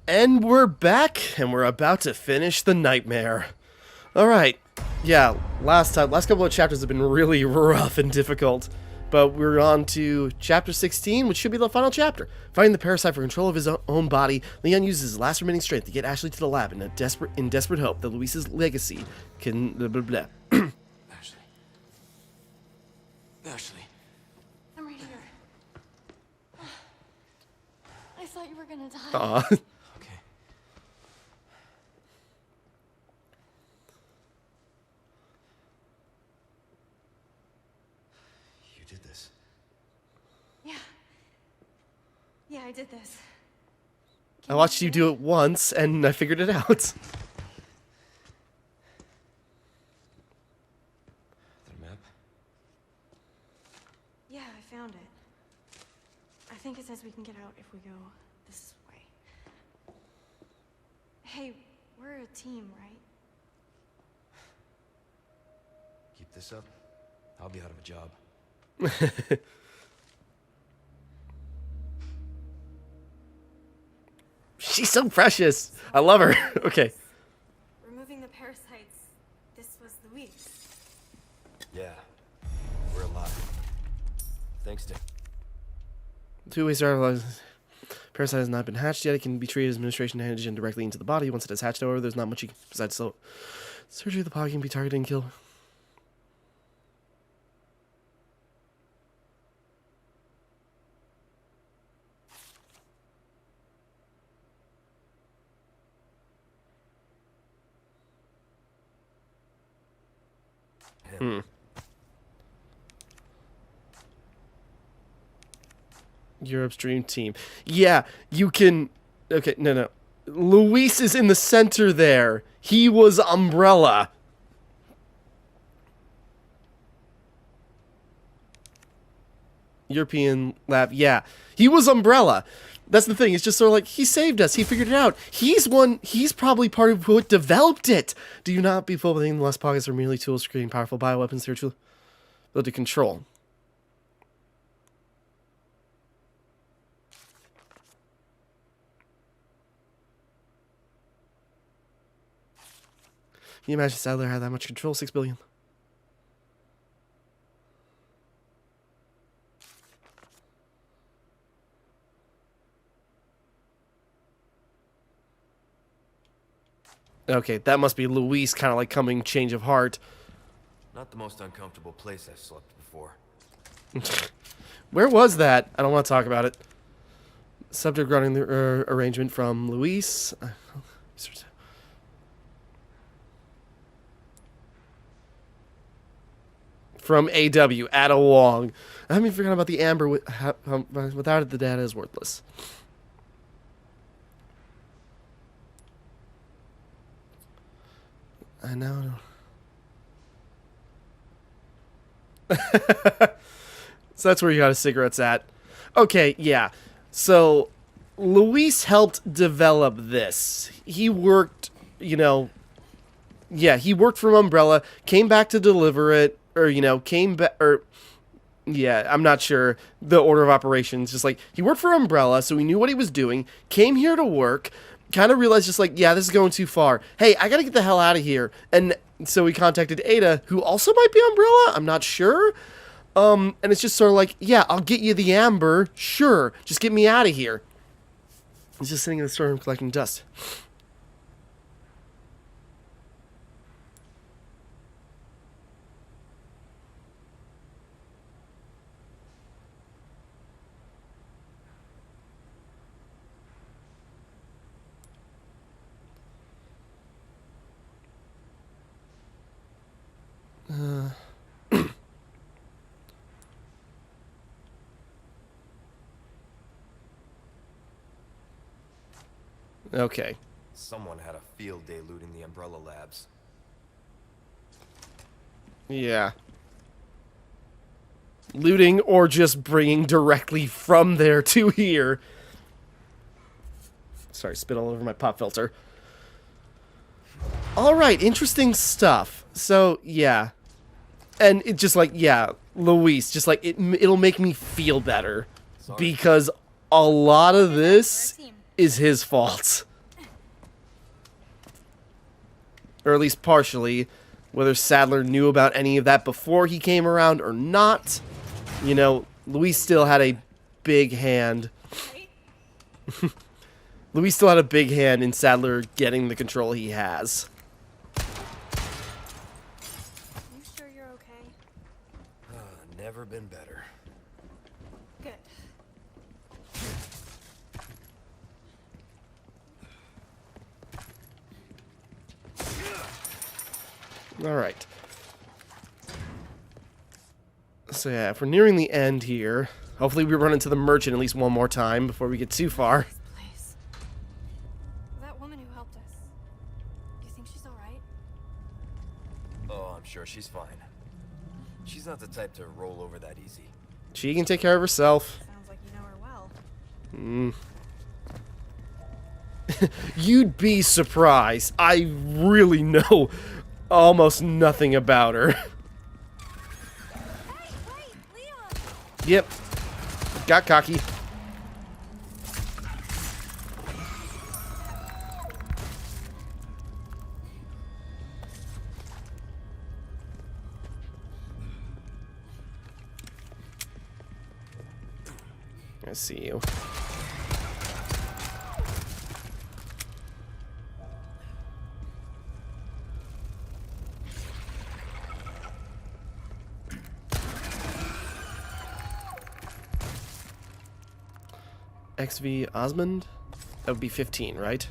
And we're back, and we're about to finish the nightmare. Alright, yeah, last couple of chapters have been really rough and difficult. But we're on to chapter 16, which should be the final chapter. Finding the parasite for control of his own body, Leon uses his last remaining strength to get Ashley to the lab in desperate hope that Luis's legacy can blah blah blah. Ashley. Ashley. I'm right here. I thought you were gonna die. Aw. Okay. You did this. Yeah. Yeah, I did this. I watched you do it once, and I figured it out. The map? Yeah, I found it. I think it says we can get out if we go this way. Hey, we're a team, right? Keep this up, I'll be out of a job. She's so precious. I love her. Okay. Removing the parasites. This was Luis. Yeah. We're alive. Thanks to... Two ways are parasite has not been hatched yet. It can be treated as administration antigen directly into the body. Once it has hatched, however, there's not much besides slow surgery of the body can be targeted and killed. Europe's dream team. Yeah, you can... Okay, no. Luis is in the center there. He was Umbrella. European lab. Yeah, he was Umbrella. That's the thing. It's just sort of like, he saved us. He figured it out. He's probably part of who developed it. Do you not be fooled by thinking the less pockets are merely tools for creating powerful bioweapons to build to control. Can you imagine Sadler had that much control? 6 billion. Okay, that must be Luis kind of like coming change of heart. Not the most uncomfortable place I've slept before. Where was that? I don't want to talk about it. Subject running the arrangement from Luis. From AW, Ada Wong. I haven't even forgotten about the Amber. Without it, the data is worthless. I know. So that's where you got his cigarettes at. Okay, yeah. So Luis helped develop this. He worked, yeah, he worked from Umbrella, came back to deliver it, or, came back, or, yeah, I'm not sure the order of operations. Just like, he worked for Umbrella, so he knew what he was doing, came here to work, kind of realized just like, yeah, this is going too far. Hey, I gotta get the hell out of here. And so he contacted Ada, who also might be Umbrella, I'm not sure. And it's just sort of like, yeah, I'll get you the Amber, sure, just get me out of here. He's just sitting in the storeroom collecting dust. Okay. Someone had a field day looting the Umbrella labs. Yeah. Looting or just bringing directly from there to here. Sorry, spit all over my pop filter. Alright, interesting stuff. So, yeah. And it just like, yeah, Luis, just like, it'll make me feel better. Sorry. Because a lot of this is his fault. or at least partially. Whether Sadler knew about any of that before he came around or not, you know, Luis still had a big hand. Luis still had a big hand in Sadler getting the control he has. You sure you're okay? Never been better. Good. Alright. So yeah, if we're nearing the end here, hopefully we run into the merchant at least one more time before we get too far. This place. That woman who helped us. Do you think she's alright? Oh, I'm sure she's fine. She's not the type to roll over that easy. She can take care of herself. Sounds like you know her well. You'd be surprised. I really know almost nothing about her. Hey, wait, Leon! Yep. Got cocky. I see you. XV Osmond? That would be 15, right?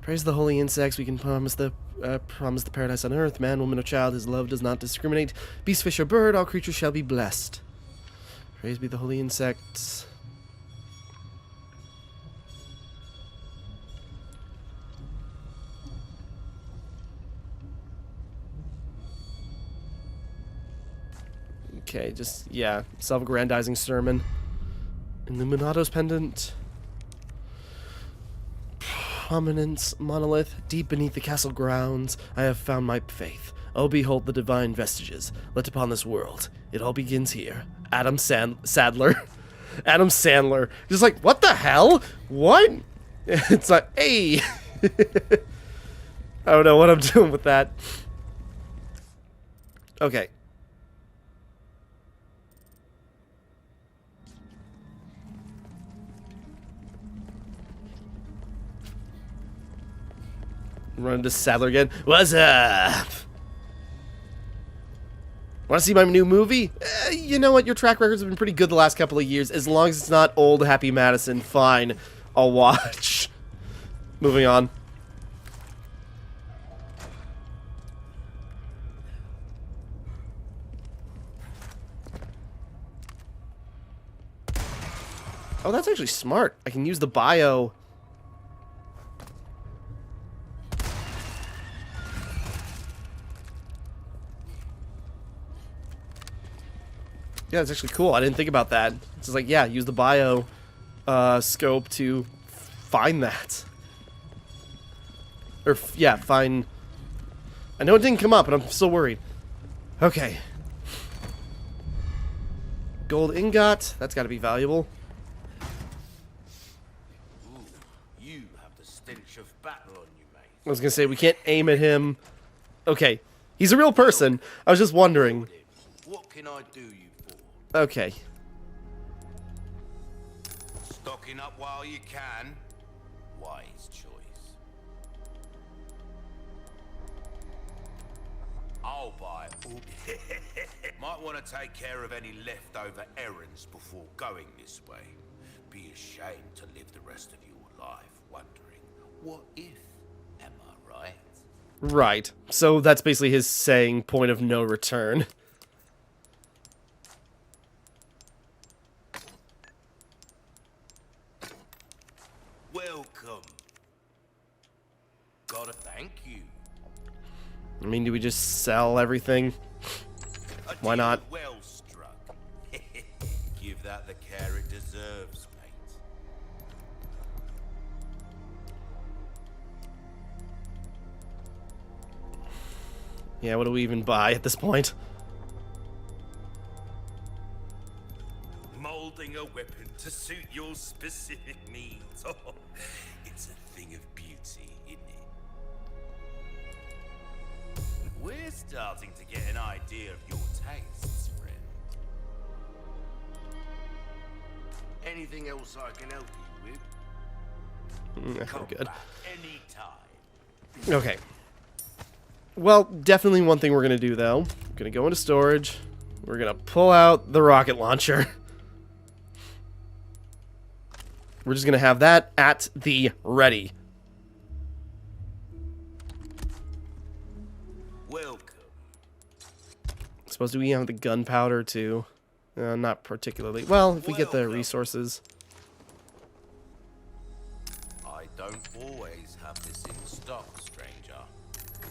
Praise the holy insects. We can promise the paradise on earth. Man, woman, or child, his love does not discriminate. Beast, fish, or bird, all creatures shall be blessed. Praise be the holy insects. Okay, just, yeah, self-aggrandizing sermon. Illuminato's pendant. Prominence, monolith, deep beneath the castle grounds, I have found my faith. Oh, behold the divine vestiges, lit upon this world. It all begins here. Adam Sadler. Adam Sandler. Just like, what the hell? What? It's like, hey! I don't know what I'm doing with that. Okay. Run into Sadler again. What's up? Want to see my new movie? You know what? Your track records have been pretty good the last couple of years. As long as it's not old Happy Madison, fine. I'll watch. Moving on. Oh, that's actually smart. I can use the bio. Yeah, it's actually cool. I didn't think about that. It's just like, yeah, use the bio scope to find that. Or, yeah, find... I know it didn't come up, but I'm still worried. Okay. Gold ingot. That's got to be valuable. Ooh, you have the stench of battle on you, mate. I was going to say, we can't aim at him. Okay. He's a real person. I was just wondering. What can I do you for? Okay. Stocking up while you can. Wise choice. I'll buy all. Might want to take care of any leftover errands before going this way. Be ashamed to live the rest of your life wondering, what if? Am I right? Right. So that's basically his saying, point of no return. Welcome. Gotta thank you. I mean, do we just sell everything? A Why deal not? well struck. Give that the care it deserves, mate. Yeah, what do we even buy at this point? Molding a weapon to suit your specific needs. Oh, it's a thing of beauty, isn't it? starting to get an idea of your tastes, friend. Anything else I can help you with? We're good. Back anytime. Okay. Well, definitely one thing we're going to do, though. We're going to go into storage. We're going to pull out the rocket launcher. We're just going to have that at the ready. Welcome. Suppose we have the gunpowder, too. Not particularly. Well, if we get the resources. I don't always have this in stock, stranger.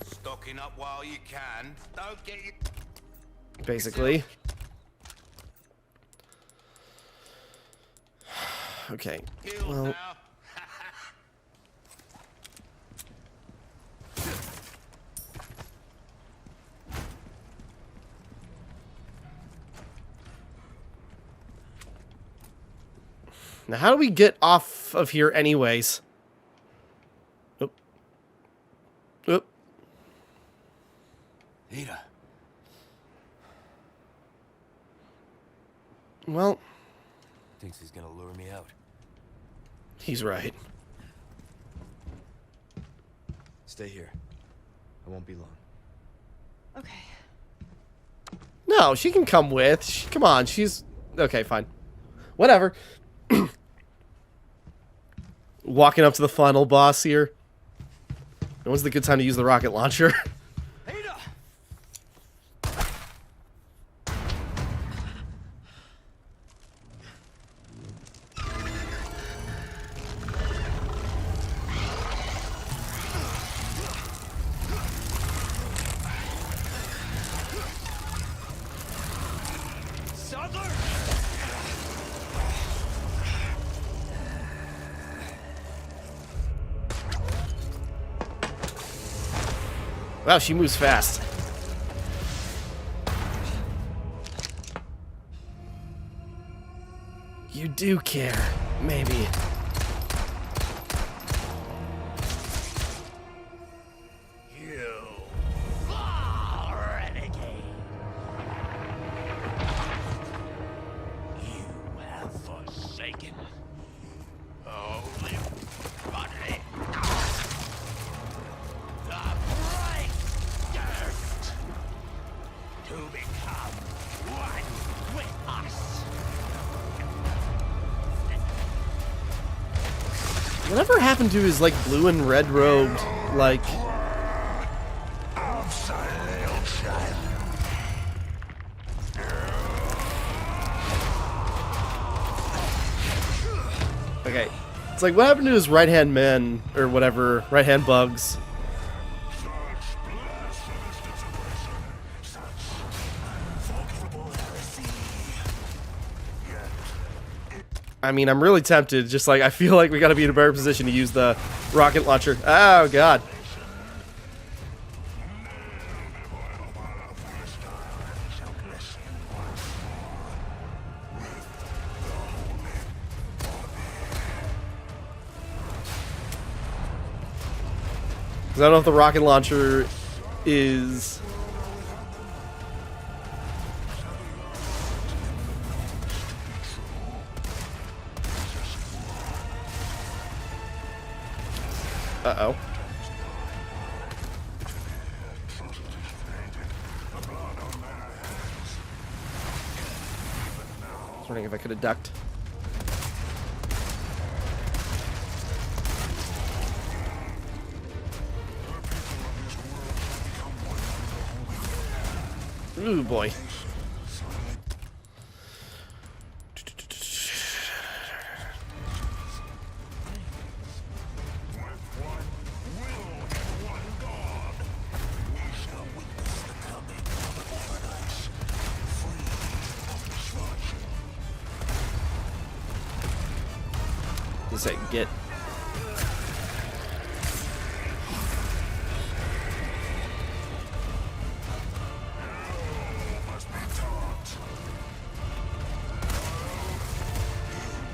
Stocking up while you can. Don't get you... Basically. Okay. killed Well, now. now how do we get off of here anyways? Oop. Oop. Ada. Well, Thinks he's gonna lure me out. he's right. Stay here. I won't be long. Okay. No, she can come with. Come on, she's... Okay, fine. Whatever. Walking up to the final boss here. When's the good time to use the rocket launcher? Ada! Wow, she moves fast. You do care, maybe. You. Renegade. You have forsaken holy body. The bright dirt to become one with us. Whatever happened to his, like, blue and red robed, like... Okay. It's like, what happened to his right-hand men, or whatever, right-hand bugs? I mean, I'm really tempted. Just like, I feel like we gotta be in a better position to use the rocket launcher. Oh, God. Because I don't know if the rocket launcher is... Uh-oh. I was wondering if I could have ducked. Ooh, boy. Just say get.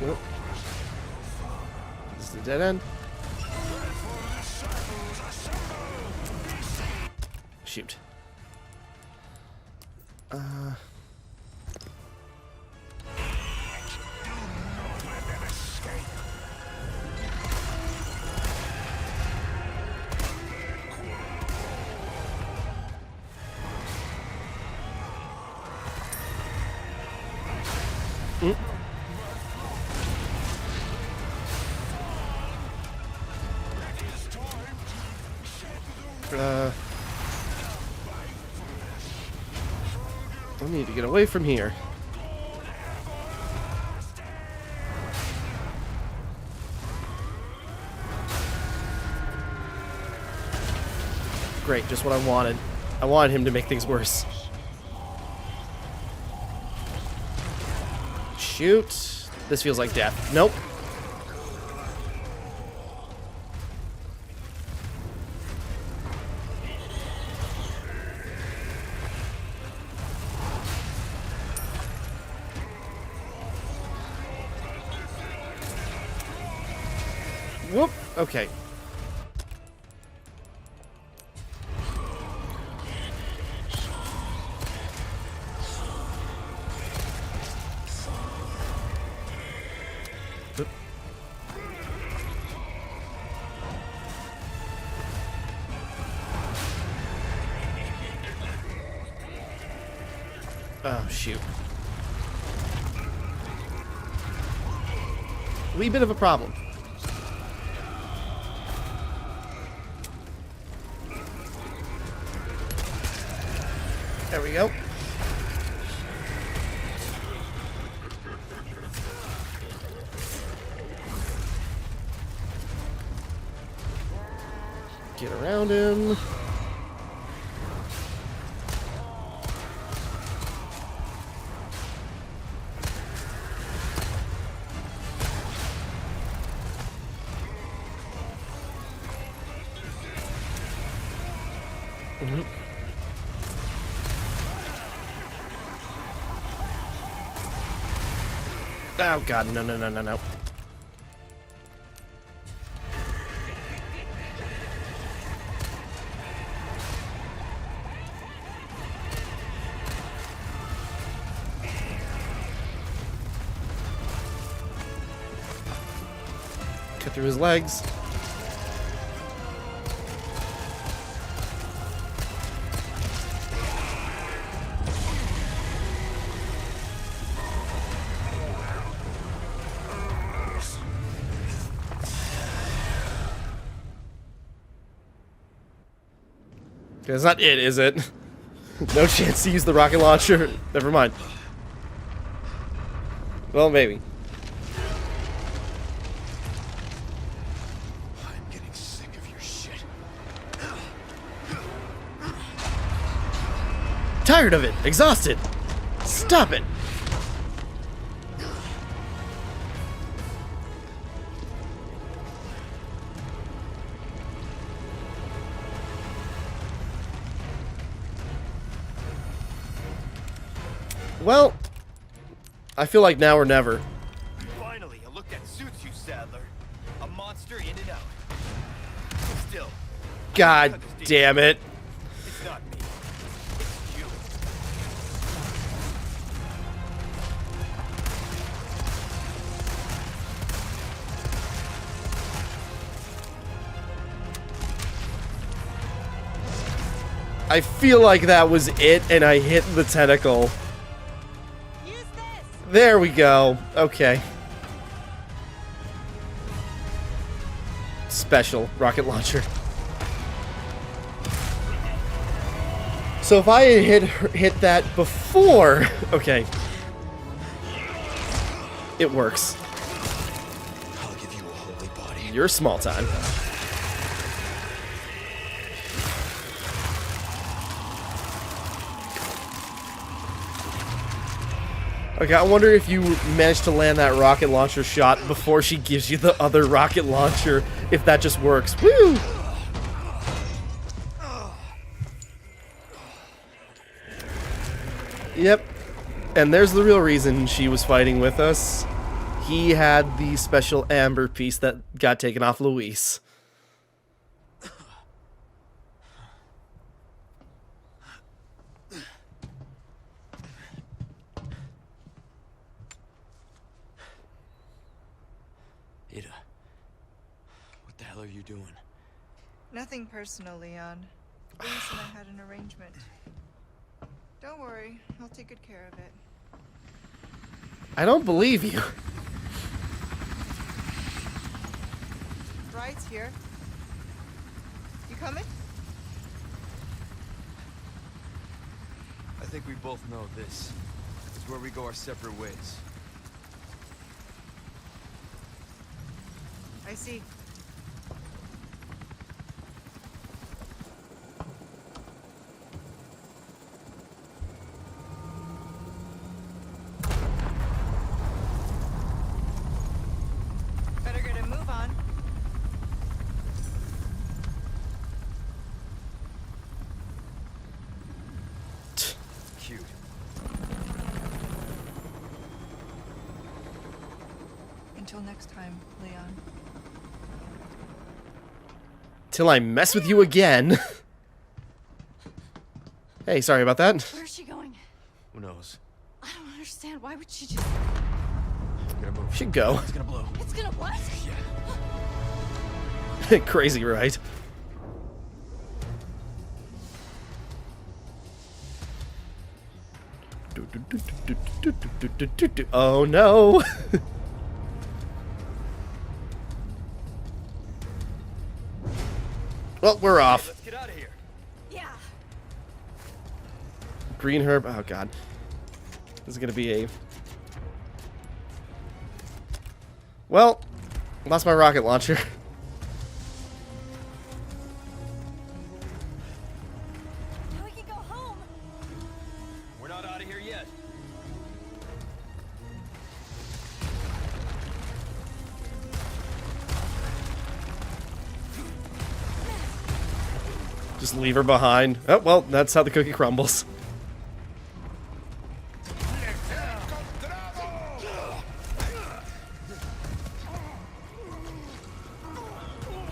Nope. This is the dead end. Shoot. I need to get away from here. Great, just what I wanted. I wanted him to make things worse. Shoot. This feels like death. Nope. Whoop. Okay. Oop. Oh, shoot. Wee bit of a problem. There we go. Get around him. Oh god, no, no, no, no, no. Cut through his legs. That's not it, is it? No chance to use the rocket launcher. Never mind. Well, maybe. I'm getting sick of your shit. Tired of it. Exhausted. Stop it. Well, I feel like now or never. Finally, a look that suits you, Sadler. A monster in and out. Still, God damn it. it's not me. It's you. I feel like that was it, and I hit the tentacle. There we go. Okay. Special rocket launcher. So if I had hit that before, okay, it works. I'll give you a holy body. You're small time. Okay, I wonder if you managed to land that rocket launcher shot before she gives you the other rocket launcher, if that just works. Woo! Yep. And there's the real reason she was fighting with us. He had the special amber piece that got taken off Luis. hell are you doing? Nothing personal, Leon. Luis and I had an arrangement. Don't worry, I'll take good care of it. I don't believe you. Ride's here. You coming? I think we both know this is where we go our separate ways. I see. Better get a move on. Cute. Until next time, Leon. Till I mess with you again. Hey, sorry about that. Where's she going? Who knows? I don't understand. Why would she just... Gotta move. Should go. It's gonna blow. It's gonna what? Crazy, right? Oh no. Well, we're off. Let's get out of here. Yeah. Green herb. Oh god. This is gonna be a... Well, lost my rocket launcher. Now we can go home. We're not out of here yet. Just leave her behind. Oh, well, that's how the cookie crumbles.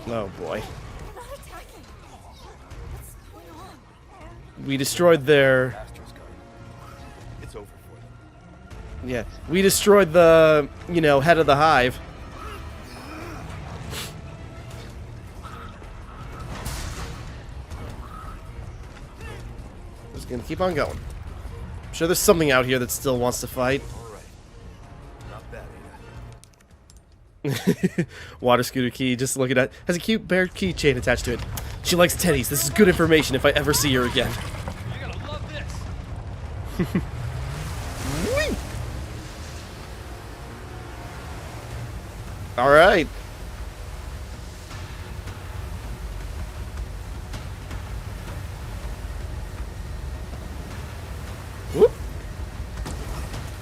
Oh boy. They're not attacking. What's going on? We destroyed their... Astro's guard. It's over for them. Yeah, we destroyed the, you know, head of the hive. Just gonna keep on going. I'm sure there's something out here that still wants to fight. All right. Not bad, Water scooter key, just look at that. Has a cute bear keychain attached to it. She likes teddies. This is good information if I ever see her again. You're gonna love this. Whee! All right. Whoop.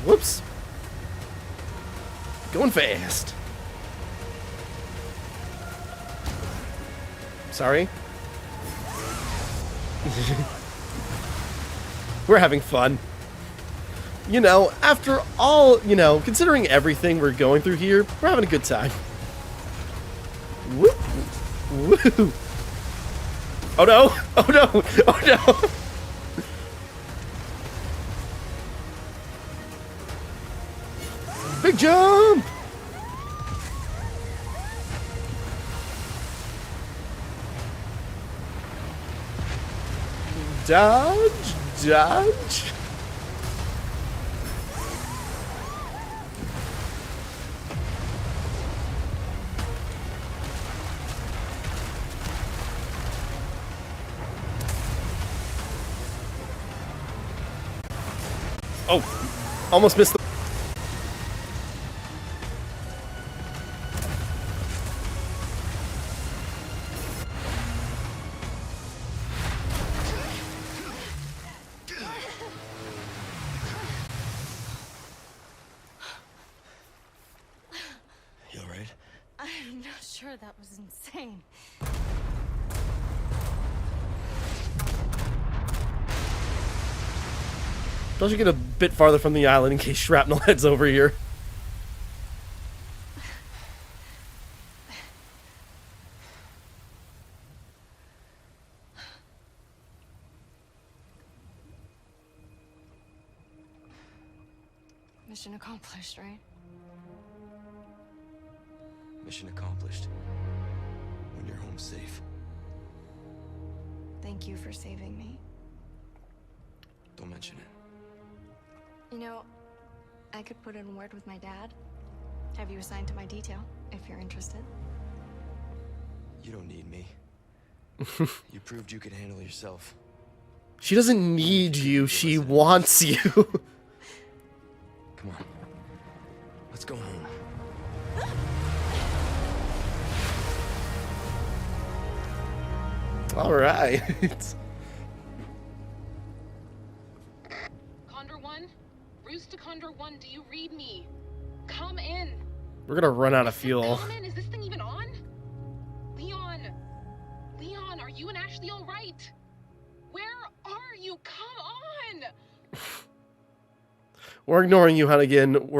Whoops. Going fast. Sorry. We're having fun. You know, after all, you know, considering everything we're going through here, we're having a good time. Whoop. Woo. Oh no! Oh no! Oh no! Big jump! Dodge, dodge. Oh, almost missed the... You all right? I'm not sure that was insane. Don't you get a bit farther from the island in case shrapnel heads over here? Mission accomplished, right? Mission accomplished. We I'm safe. Thank you for saving me. Don't mention it. You know, I could put in a word with my dad. Have you assigned to my detail, if you're interested. You don't need me. You proved you could handle yourself. She doesn't need you, she wants you. Come on. Let's go home. Alright. Condor 1? Roost to Condor 1, do you read me? Come in. We're gonna run out of fuel. Come in, is this thing even on? Leon! Leon, are you and Ashley alright? Where are you? Come on! We're ignoring you, Hunnigan.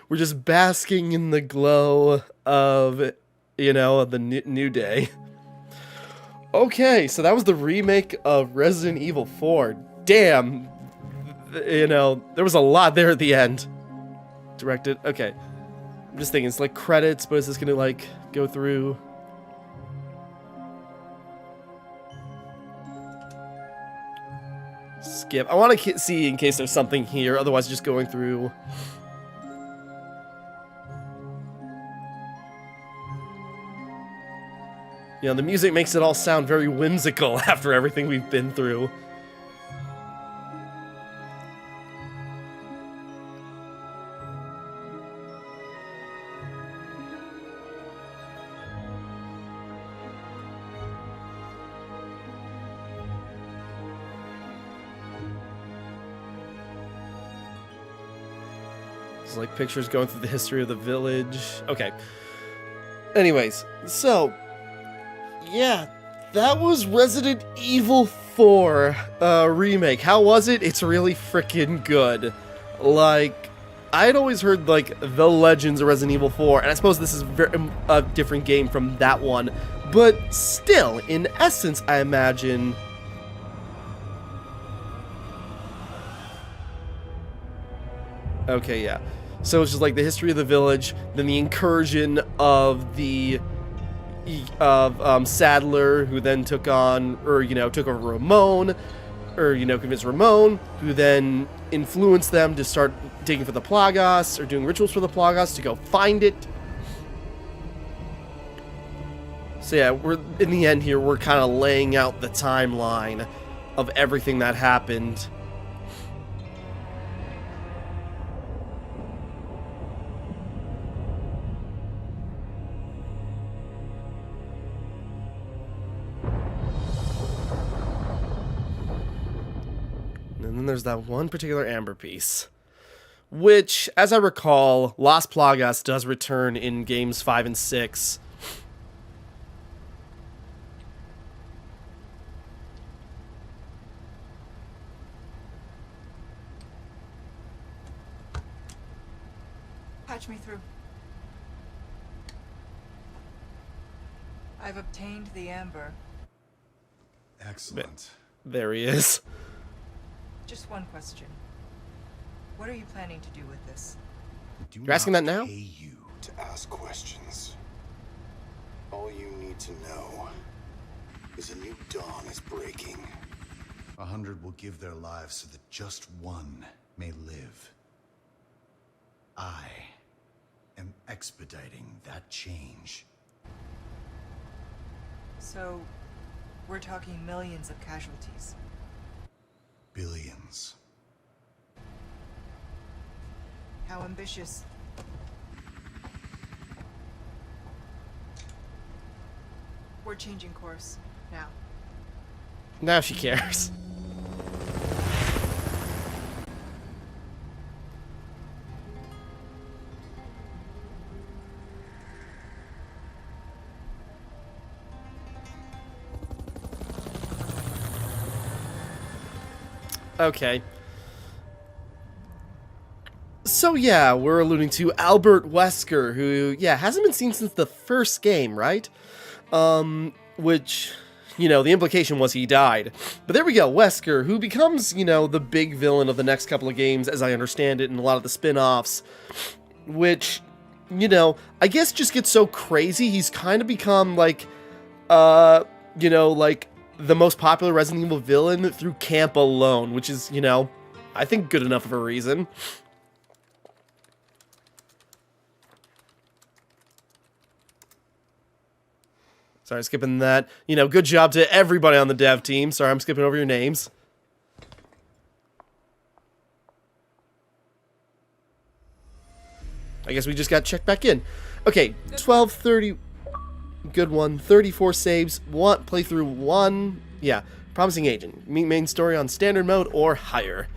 We're just basking in the glow of, you know, the new day. Okay, so that was the remake of Resident Evil 4. Damn. You know, there was a lot there at the end. Directed. Okay. I'm just thinking, it's like credits, but is this gonna, like, go through? Skip. I want to see in case there's something here, otherwise just going through. You know, the music makes it all sound very whimsical after everything we've been through. It's like pictures going through the history of the village. Okay. Anyways, so yeah, that was Resident Evil 4 remake. How was it? It's really freaking good. Like, I'd always heard like the legends of Resident Evil 4, and I suppose this is a different game from that one, but still, in essence, I imagine. Okay, yeah. So it's just like the history of the village, then the incursion of Sadler, who then took on, or, you know, took over Ramon, or, you know, convinced Ramon, who then influenced them to start digging for the Plagas, or doing rituals for the Plagas to go find it. So yeah, we're, in the end here, we're kind of laying out the timeline of everything that happened. And then there's that one particular amber piece, which, as I recall, Las Plagas does return in games 5 and 6. Patch me through. I've obtained the amber. Excellent. There he is. Just one question. What are you planning to do with this? You're asking that now? Pay you to ask questions. All you need to know is a new dawn is breaking. 100 will give their lives so that just one may live. I am expediting that change. So, we're talking millions of casualties. Billions. How ambitious. We're changing course now. Now she cares. Okay. So yeah, we're alluding to Albert Wesker, who, yeah, hasn't been seen since the first game, right? Which, you know, the implication was he died. But there we go, Wesker, who becomes, you know, the big villain of the next couple of games, as I understand it, in a lot of the spin-offs. Which, you know, I guess just gets so crazy, he's kind of become, like, you know, like the most popular Resident Evil villain through camp alone, which is, you know, I think good enough of a reason. Sorry, skipping that. You know, good job to everybody on the dev team. Sorry, I'm skipping over your names. I guess we just got checked back in. Okay, 12:30. Good one. 34 saves. One playthrough 1. Yeah, promising agent. Main story on standard mode or higher.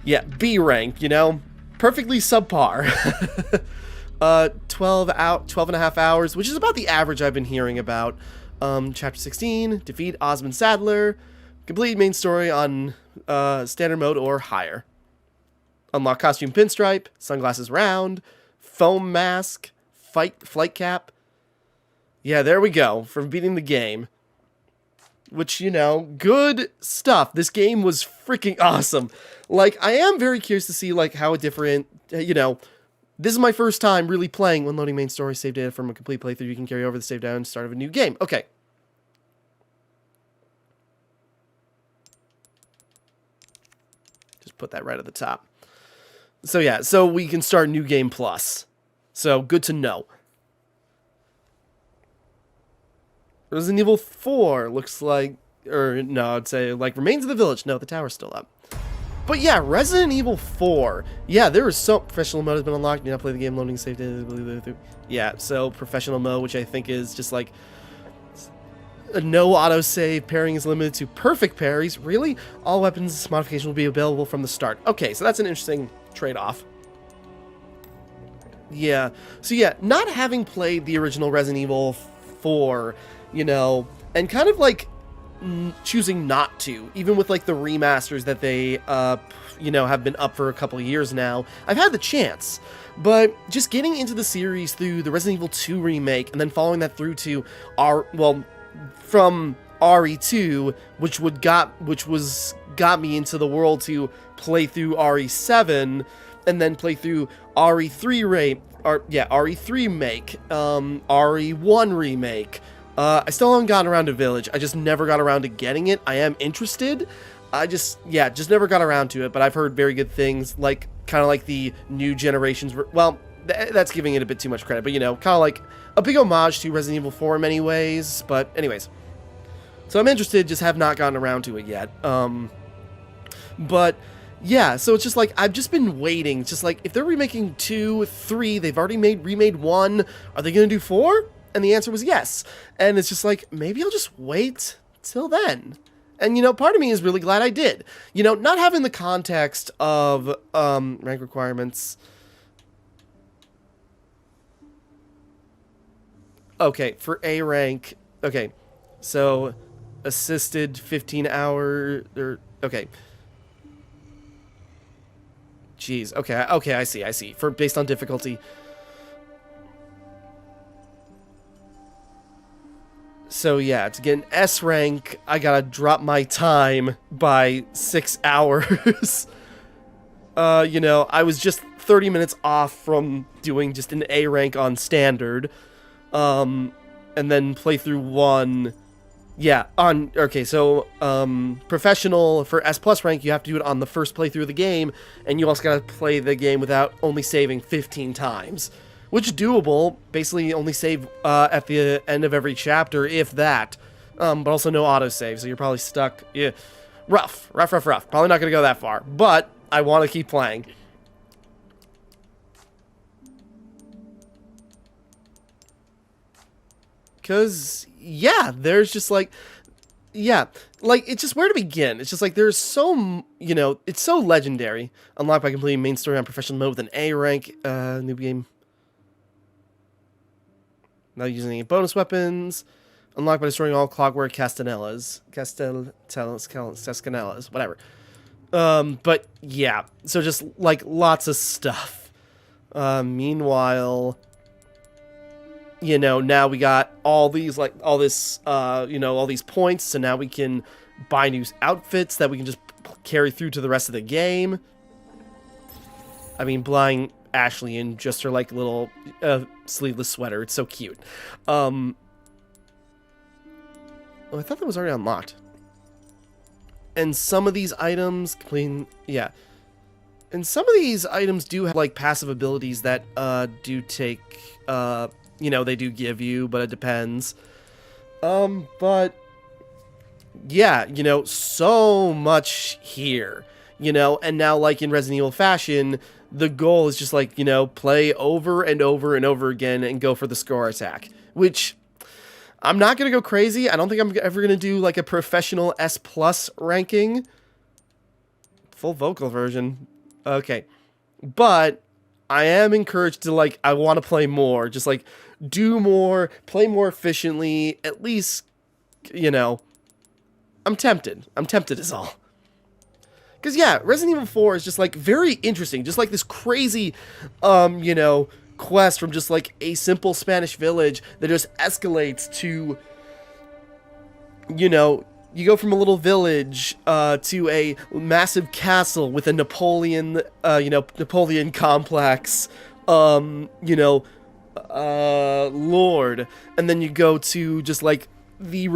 Yeah, B rank, you know, perfectly subpar. 12 and a half hours, which is about the average I've been hearing about. Chapter 16, defeat Osmond Sadler, complete main story on standard mode or higher. Unlock costume pinstripe, sunglasses round, foam mask, flight cap. Yeah, there we go, from beating the game. Which, you know, good stuff. This game was freaking awesome. Like, I am very curious to see, like, how different, you know, this is my first time really playing. When loading main story, save data from a complete playthrough, you can carry over the save data and start of a new game. Okay. Just put that right at the top. So yeah, so we can start New Game Plus. So, good to know. Resident Evil 4 looks like, or no, I'd say like Remains of the Village. No, the tower's still up. But yeah, Resident Evil 4. Yeah, there is so professional mode has been unlocked. You now play the game loading safe data. Yeah, so professional mode, which I think is just like a no autosave. Pairing is limited to perfect parries. Really? All weapons modification will be available from the start. Okay, so that's an interesting trade-off. Yeah. So yeah, not having played the original Resident Evil 4, you know, and kind of like choosing not to, even with like the remasters that they, you know, have been up for a couple of years now. I've had the chance, but just getting into the series through the Resident Evil 2 remake and then following that through to from RE2, which got me into the world to play through RE7 and then play through RE3 remake, RE1 remake. I still haven't gotten around to Village. I just never got around to getting it. I am interested. Just never got around to it, but I've heard very good things, like, kind of like the new generations, well, that's giving it a bit too much credit, but, you know, kind of like a big homage to Resident Evil 4 in many ways, but anyways. So I'm interested, just have not gotten around to it yet. But yeah, so it's just like, I've just been waiting. It's just like, if they're remaking 2, 3, they've already remade 1, are they going to do 4? And the answer was yes. And it's just like, maybe I'll just wait till then. And, you know, part of me is really glad I did. You know, not having the context of rank requirements. Okay, for A rank, okay, so assisted 15 hour, okay. Jeez, okay, I see. For based on difficulty. So yeah, to get an S rank, I gotta drop my time by 6 hours. You know, I was just 30 minutes off from doing just an A rank on standard. And then play through 1. Yeah, okay, so, professional for S plus rank, you have to do it on the first playthrough of the game, and you also gotta play the game without only saving 15 times. Which is doable, basically only save at the end of every chapter, if that. But also no autosave, so you're probably stuck. Yeah, rough. Probably not going to go that far, but I want to keep playing. Because, yeah, there's just like, yeah, like, it's just where to begin. It's just like, there's so, you know, it's so legendary. Unlocked by completing main story on professional mode with an A rank, new game. Not using any bonus weapons. Unlocked by destroying all clockwork castanellas. Castanellas, whatever. But yeah, so just like lots of stuff. Meanwhile, you know, now we got all these, like, all this, you know, all these points, so now we can buy new outfits that we can just carry through to the rest of the game. I mean, buying Ashley in just her, like, little sleeveless sweater. It's so cute. Oh, I thought that was already unlocked. And some of these items clean, yeah. And some of these items do have like passive abilities that do take you know, they do give you, but it depends. But yeah, you know, so much here, you know, and now like in Resident Evil fashion, the goal is just like, you know, play over and over and over again and go for the score attack, which I'm not going to go crazy. I don't think I'm ever going to do like a professional S+ ranking. Full vocal version. Okay. But I am encouraged to like, I want to play more, just like do more, play more efficiently, at least, you know, I'm tempted. I'm tempted is all. Because, yeah, Resident Evil 4 is just, like, very interesting. Just, like, this crazy, you know, quest from just, like, a simple Spanish village that just escalates to, you know, you go from a little village to a massive castle with a Napoleon, you know, Napoleon complex, you know, lord. And then you go to just, like, the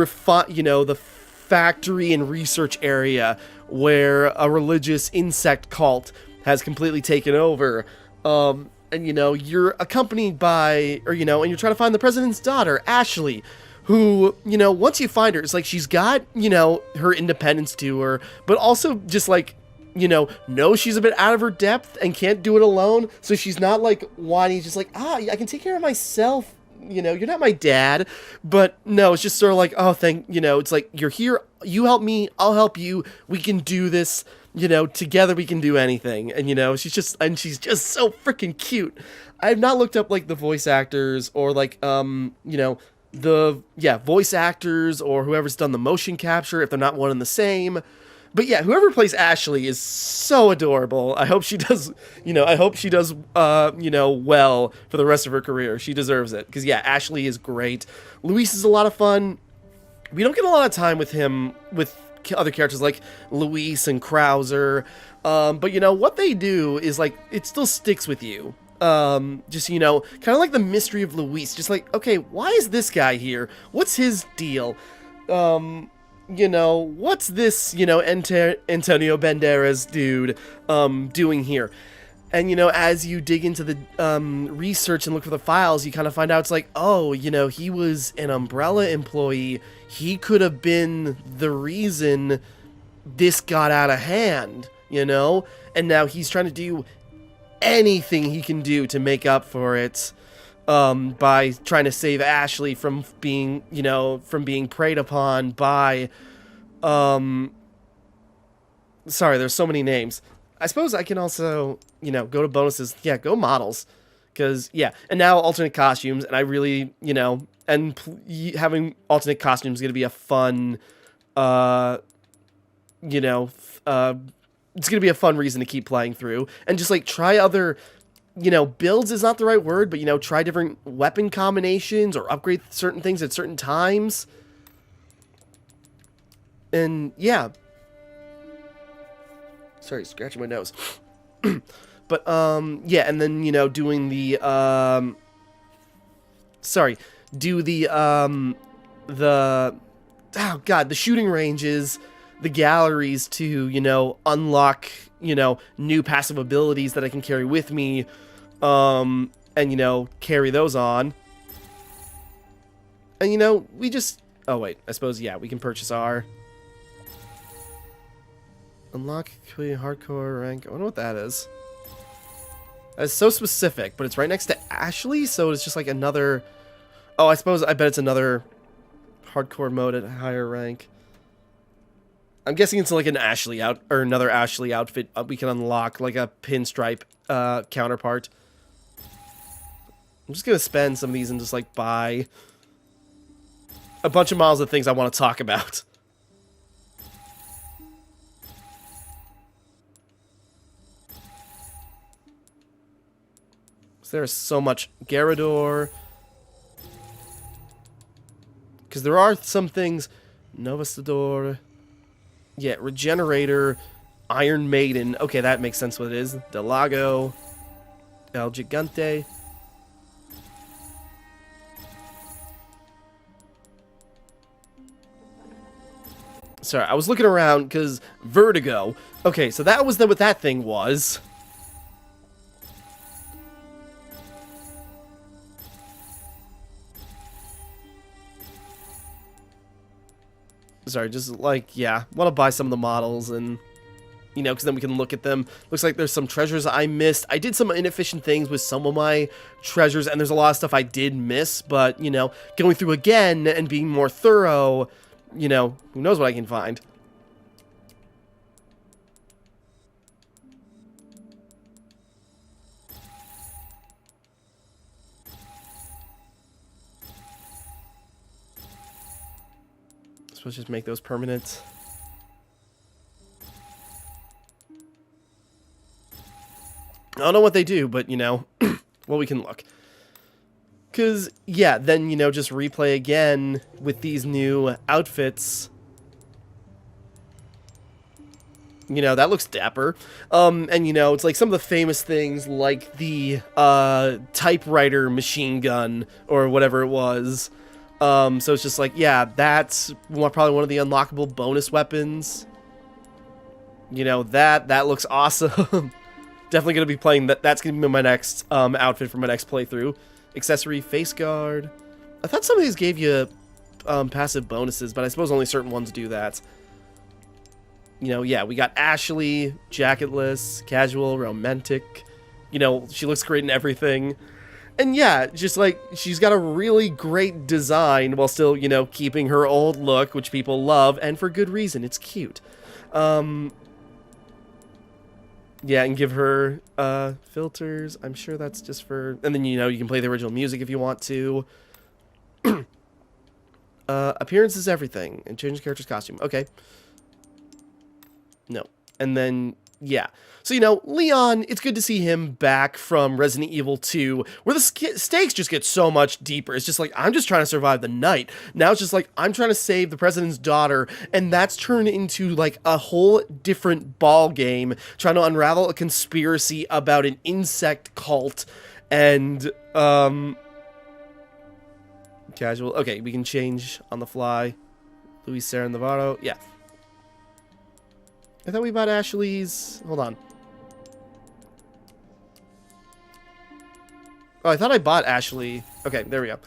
you know, the factory and research area where a religious insect cult has completely taken over. And, you know, you're accompanied by, or, you know, and you're trying to find the president's daughter, Ashley, who, you know, once you find her, it's like she's got, you know, her independence to her, but also just, like, you know, knows she's a bit out of her depth and can't do it alone, so she's not, like, whiny, just like, I can take care of myself, you know, you're not my dad. But no, it's just sort of like, oh, you know, it's like, you're here, you help me, I'll help you, we can do this, you know, together we can do anything. And, you know, she's just so freaking cute. I have not looked up, like, the voice actors or, like, you know, voice actors or whoever's done the motion capture, if they're not one and the same. But yeah, whoever plays Ashley is so adorable. I hope she does, you know, you know, well for the rest of her career. She deserves it. Because, yeah, Ashley is great. Luis is a lot of fun. We don't get a lot of time with him, with other characters like Luis and Krauser. But, you know, what they do is, like, it still sticks with you. Just, you know, kind of like the mystery of Luis. Just like, okay, why is this guy here? What's his deal? You know, what's this, you know, Antonio Banderas dude, doing here? And, you know, as you dig into the, research and look for the files, you kind of find out it's like, oh, you know, he was an Umbrella employee. He could have been the reason this got out of hand, you know? And now he's trying to do anything he can do to make up for it, by trying to save Ashley from being, you know, from being preyed upon by, sorry, there's so many names. I suppose I can also, you know, go to bonuses. Yeah, go models. Because, yeah, and now alternate costumes, and I really, you know, and having alternate costumes is going to be a fun, you know, it's going to be a fun reason to keep playing through. And just, like, try other, you know, builds is not the right word, but, you know, try different weapon combinations or upgrade certain things at certain times. And, yeah. Sorry, scratching my nose. But, yeah, and then, you know, doing the, do the, oh, God, the shooting ranges, the galleries to, you know, unlock, you know, new passive abilities that I can carry with me, and, you know, carry those on. And, you know, we just, oh, wait, I suppose, yeah, we can purchase our unlock hardcore rank. I wonder what that is. It's so specific, but it's right next to Ashley, so it's just like another, oh, I bet it's another hardcore mode at a higher rank. I'm guessing it's like an Ashley or another Ashley outfit we can unlock, like a pinstripe counterpart. I'm just gonna spend some of these and just like buy a bunch of models of things I want to talk about. So there's so much Garrador. Because there are some things, Novastador. Yeah, Regenerator, Iron Maiden. Okay, that makes sense what it is. Delago, El Gigante. Sorry, I was looking around because Vertigo. Okay, so that was what that thing was. Sorry, just like, yeah, want to buy some of the models and, you know, because then we can look at them. Looks like there's some treasures I missed. I did some inefficient things with some of my treasures, and there's a lot of stuff I did miss, but, you know, going through again and being more thorough, you know, who knows what I can find. So let's just make those permanent. I don't know what they do, but, you know, well, we can look. Because, yeah, then, you know, just replay again with these new outfits. You know, that looks dapper. And, you know, it's like some of the famous things like the typewriter machine gun or whatever it was. So it's just like, yeah, that's probably one of the unlockable bonus weapons. You know, that looks awesome. Definitely going to be playing that. That's going to be my next outfit for my next playthrough. Accessory, face guard. I thought some of these gave you passive bonuses, but I suppose only certain ones do that. You know, yeah, we got Ashley, jacketless, casual, romantic. You know, she looks great in everything. And yeah, just like, she's got a really great design while still, you know, keeping her old look, which people love, and for good reason. It's cute. Yeah, and give her filters. I'm sure that's just for... And then, you know, you can play the original music if you want to. Appearance is everything. And change the character's costume. Okay. No. And then, yeah. So, you know, Leon, it's good to see him back from Resident Evil 2, where the stakes just get so much deeper. It's just like, I'm just trying to survive the night. Now it's just like, I'm trying to save the president's daughter, and that's turned into, like, a whole different ball game, trying to unravel a conspiracy about an insect cult, and, casual. Okay, we can change on the fly. Luis, Sarah, Navarro. Yeah. I thought we bought Ashley's... Hold on. Oh, I thought I bought Ashley. Okay, there we go.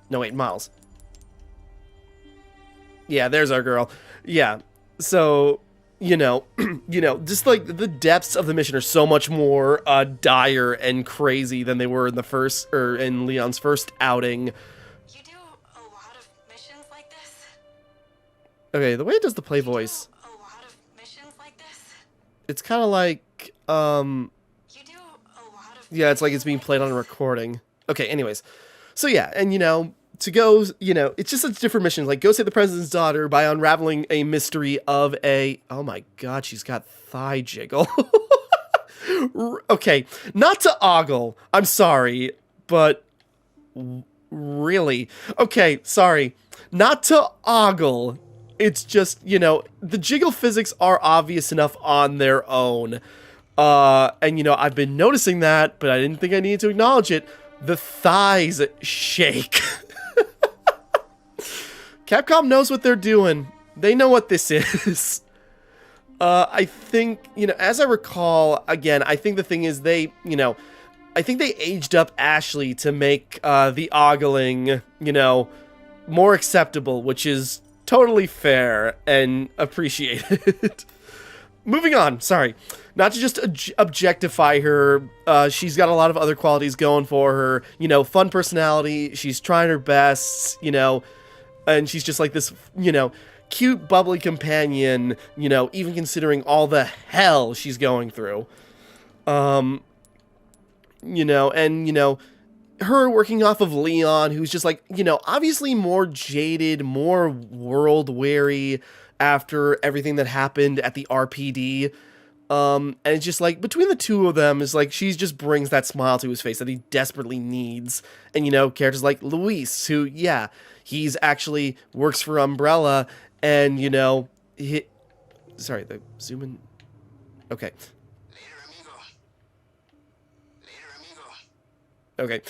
No, wait, Miles. Yeah, there's our girl. Yeah, so, you know, just like the depths of the mission are so much more dire and crazy than they were in the first, or in Leon's first outing. You do a lot of missions like this? Okay, the way it does the play voice, A lot of missions like this? it's kind of like, You do a lot of... yeah, it's like it's being played on a recording. Okay, anyways. So yeah, and you know, to go, you know, it's just a different mission. Like, go save the president's daughter by unraveling a mystery of a... Oh my god, she's got thigh jiggle. Okay, not to ogle. I'm sorry, but... Really? Okay, sorry. Not to ogle. It's just, you know, the jiggle physics are obvious enough on their own. And, you know, I've been noticing that, but I didn't think I needed to acknowledge it. The thighs shake. Capcom knows what they're doing. They know what this is. I think, you know, as I recall, again, I think the thing is they, you know, I think they aged up Ashley to make the ogling, you know, more acceptable, which is totally fair and appreciated. Moving on, sorry. Not to just objectify her, she's got a lot of other qualities going for her. You know, fun personality, she's trying her best, you know, and she's just like this, you know, cute, bubbly companion, you know, even considering all the hell she's going through. You know, and, you know, her working off of Leon, who's just like, you know, obviously more jaded, more world-weary after everything that happened at the RPD. And it's just like, between the two of them, is like, she just brings that smile to his face that he desperately needs. And, you know, characters like Luis, who, yeah, he's actually works for Umbrella, and, you know, sorry, the zoom in. Okay. Okay.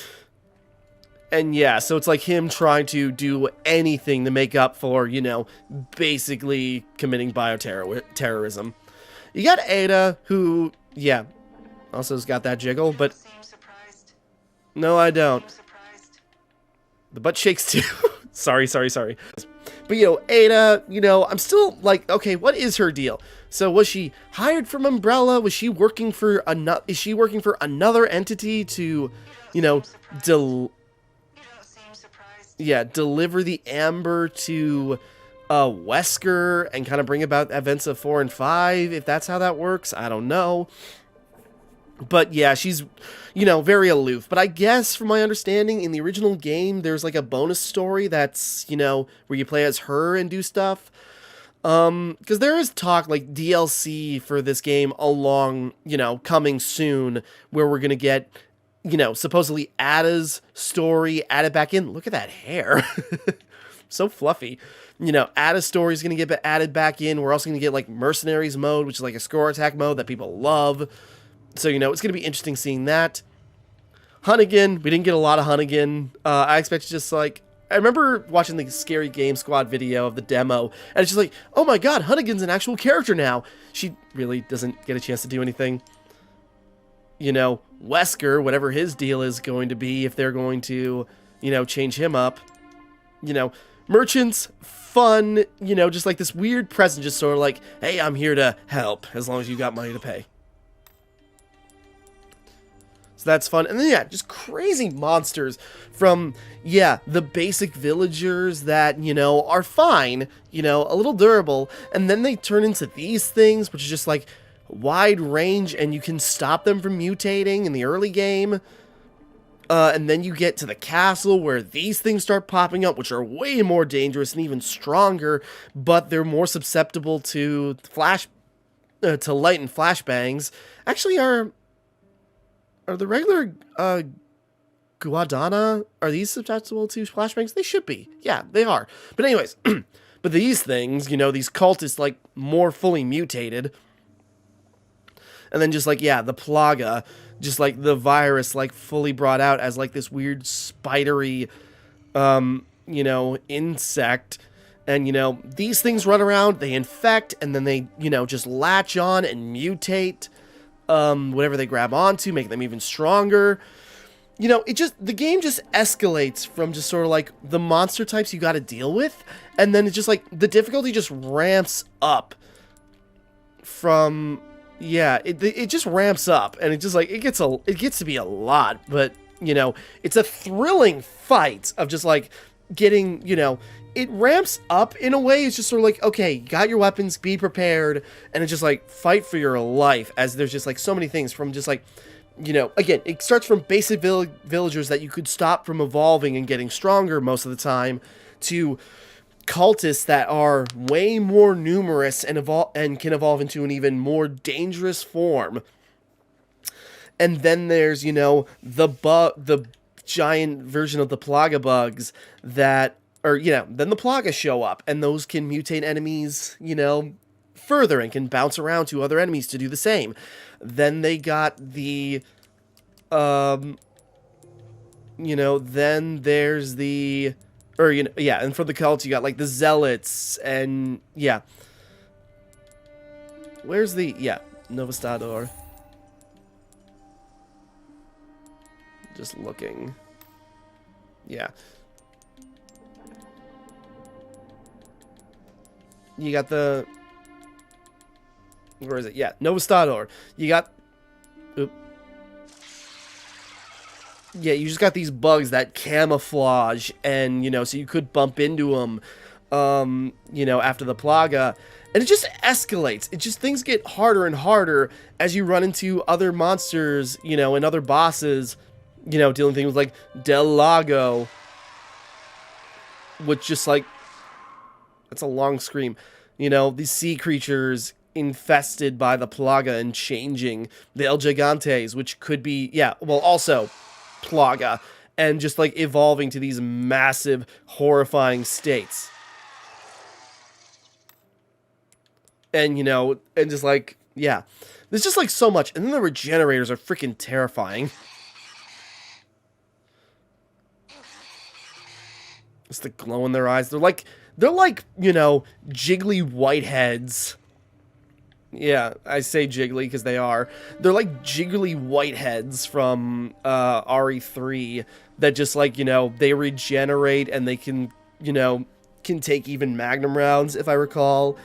And yeah, so it's like him trying to do anything to make up for, you know, basically committing bioterrorism. You got Ada, who, yeah, also has got that jiggle, but no, I don't. The butt shakes too. sorry. But, you know, Ada, you know, I'm still like, okay, what is her deal? So was she hired from Umbrella? Was she working for is she working for another entity to, you know, deliver the amber to Wesker and kind of bring about events of 4 and 5, if that's how that works? I don't know. But yeah, she's, you know, very aloof. But I guess, from my understanding, in the original game, there's like a bonus story that's, you know, where you play as her and do stuff. Because there is talk, like, DLC for this game along, you know, coming soon, where we're gonna get, you know, supposedly Ada's story added back in. Look at that hair. So fluffy. You know, Ada's story is going to get added back in. We're also going to get, like, Mercenaries mode, which is like a score attack mode that people love. So, you know, it's going to be interesting seeing that. Hunnigan, we didn't get a lot of Hunnigan. I expected just, like, I remember watching the Scary Game Squad video of the demo, and it's just like, oh my god, Hunnigan's an actual character now. She really doesn't get a chance to do anything. You know, Wesker, whatever his deal is going to be, if they're going to, you know, change him up. You know, Merchant's fun, you know, just like this weird present, just sort of like, hey, I'm here to help, as long as you got money to pay. So that's fun. And then, yeah, just crazy monsters from, yeah, the basic villagers that, you know, are fine, you know, a little durable, and then they turn into these things, which is just like wide range, and you can stop them from mutating in the early game. And then you get to the castle where these things start popping up, which are way more dangerous and even stronger, but they're more susceptible to to light and flashbangs. Actually, are the regular Guadana, are these susceptible to flashbangs? They should be. Yeah, they are. But anyways, but these things, you know, these cultists, like, more fully mutated. And then just like, yeah, the Plaga, just like the virus, like, fully brought out as like this weird spidery, you know, insect. And, you know, these things run around, they infect, and then they, you know, just latch on and mutate whatever they grab onto, make them even stronger. You know, the game just escalates from just sort of like the monster types you got to deal with, and then it's just like the difficulty just ramps up from, yeah, it just ramps up, and it just like, it gets to be a lot, but, you know, it's a thrilling fight of just like getting, you know, it ramps up in a way. It's just sort of like, okay, you got your weapons, be prepared, and it's just like, fight for your life, as there's just like so many things from just like, you know, again, it starts from basic villagers that you could stop from evolving and getting stronger most of the time, to cultists that are way more numerous and can evolve into an even more dangerous form. And then there's, you know, the giant version of the Plaga bugs that, or, you know, then the Plaga show up, and those can mutate enemies, you know, further, and can bounce around to other enemies to do the same. Then they got the, you know, then there's the, or, you know, yeah, and for the cults, you got, like, the Zealots, and, yeah. Where's the, yeah, Novastador. Just looking. Yeah. You got the, where is it? Yeah, Novastador. You got, oop. Yeah, you just got these bugs that camouflage, and, you know, so you could bump into them, you know, after the Plaga, and it just escalates. It just, things get harder and harder as you run into other monsters, you know, and other bosses, you know, dealing things like Del Lago, which just, like, that's a long scream. You know, these sea creatures infested by the Plaga and changing. The El Gigantes, which could be, yeah, well, also Plaga, and just, like, evolving to these massive, horrifying states. And, you know, and just, like, yeah. There's just, like, so much. And then the regenerators are freaking terrifying. Just the glow in their eyes. They're like, you know, jiggly whiteheads. Yeah, I say jiggly because they are. They're like jiggly whiteheads from RE3 that just like, you know, they regenerate and they can, you know, can take even magnum rounds, if I recall.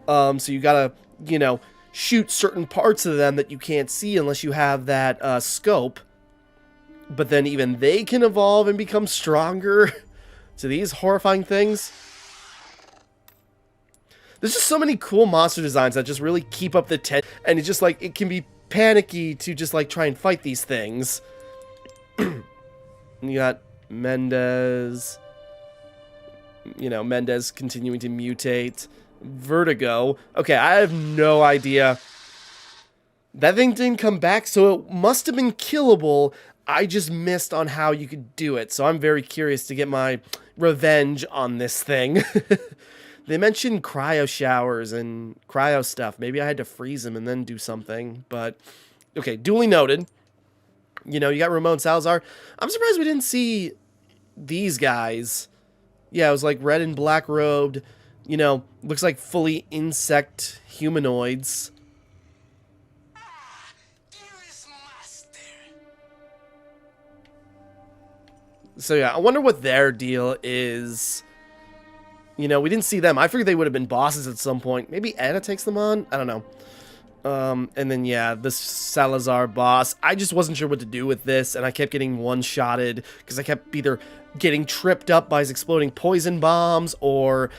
So you gotta, you know, shoot certain parts of them that you can't see unless you have that scope. But then even they can evolve and become stronger to these horrifying things. There's just so many cool monster designs that just really keep up the tension. And it's just like, it can be panicky to just like try and fight these things. You got Mendez. You know, Mendez continuing to mutate. Vertigo. Okay, I have no idea. That thing didn't come back, so it must have been killable. I just missed on how you could do it. So I'm very curious to get my revenge on this thing. They mentioned cryo showers and cryo stuff. Maybe I had to freeze him and then do something. But, okay, duly noted. You know, you got Ramon Salazar. I'm surprised we didn't see these guys. Yeah, it was like red and black robed. You know, looks like fully insect humanoids. So yeah, I wonder what their deal is. You know, we didn't see them. I figured they would have been bosses at some point. Maybe Anna takes them on? I don't know. And then, yeah, this Salazar boss. I just wasn't sure what to do with this, and I kept getting one-shotted because I kept either getting tripped up by his exploding poison bombs or